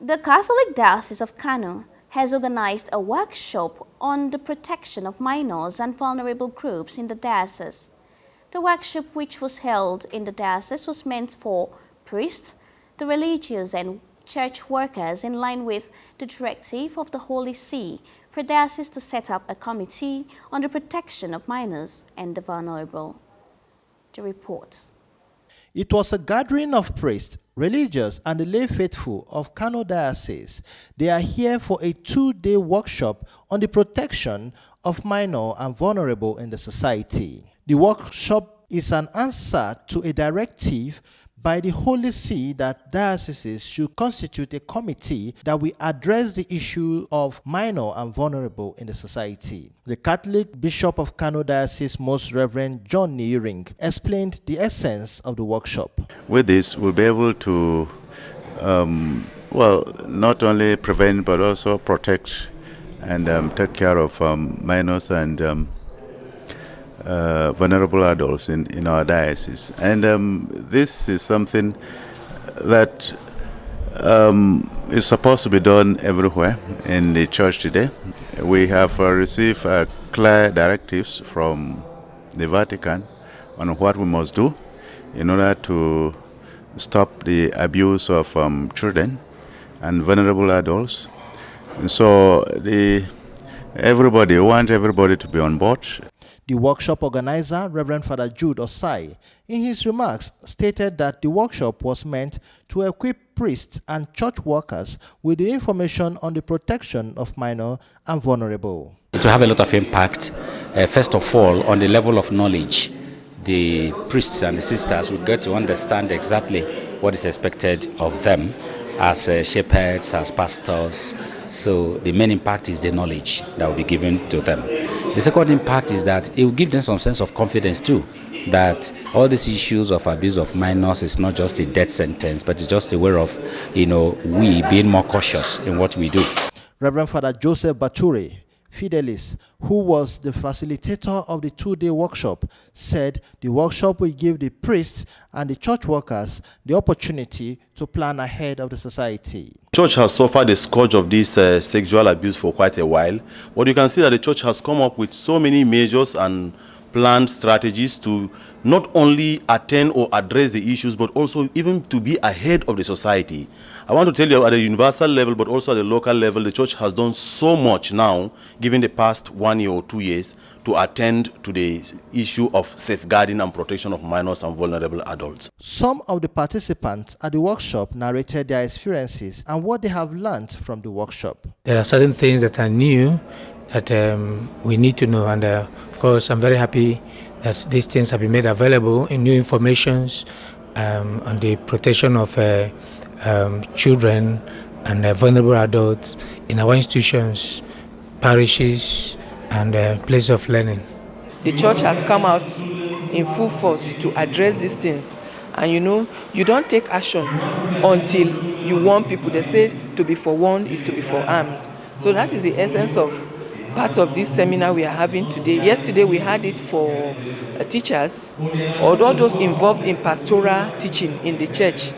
The Catholic Diocese of Kano has organized a workshop on the protection of minors and vulnerable groups in the diocese. The workshop, which was held in the diocese, was meant for priests, the religious and church workers, in line with the directive of the Holy See for diocese to set up a committee on the protection of minors and the vulnerable. The report. It was a gathering of priests, religious, and the lay faithful of Kano Diocese. They are here for a 2-day workshop on the protection of minor and vulnerable in the society. The workshop is an answer to a directive by the Holy See that dioceses should constitute a committee that will address the issue of minor and vulnerable in the society. The Catholic Bishop of Kano Diocese, Most Reverend John Niring, explained the essence of the workshop. With this, we'll be able to, not only prevent but also protect and take care of minors and vulnerable adults in our diocese. And this is something that is supposed to be done everywhere in the church today. We have received clear directives from the Vatican on what we must do in order to stop the abuse of children and vulnerable adults. And so we want everybody to be on board. The workshop organizer, Reverend Father Jude Ossai, in his remarks stated that the workshop was meant to equip priests and church workers with the information on the protection of minor and vulnerable. It will have a lot of impact, first of all, on the level of knowledge. The priests and the sisters will get to understand exactly what is expected of them as shepherds, as pastors. So the main impact is the knowledge that will be given to them. The second impact is that it will give them some sense of confidence too, that all these issues of abuse of minors is not just a death sentence, but it's just a way of, we being more cautious in what we do. Reverend Father Joseph Bature, Fidelis, who was the facilitator of the 2-day workshop, said the workshop will give the priests and the church workers the opportunity to plan ahead of the society. Church has suffered the scourge of this sexual abuse for quite a while, but you can see that the church has come up with so many measures and planned strategies to not only attend or address the issues, but also even to be ahead of the society. I want to tell you, at a universal level, but also at the local level, the church has done so much now, given the past 1 year or 2 years, to attend to the issue of safeguarding and protection of minors and vulnerable adults. Some of the participants at the workshop narrated their experiences and what they have learned from the workshop. There are certain things that are new that we need to know, and of course I'm very happy that these things have been made available in new informations on the protection of children and vulnerable adults in our institutions, parishes, and places of learning. The church has come out in full force to address these things, and you don't take action until you warn people. They say to be forewarned is to be forearmed. So that is the essence of part of this seminar we are having today. Yesterday we had it for teachers, or all those involved in pastoral teaching in the church.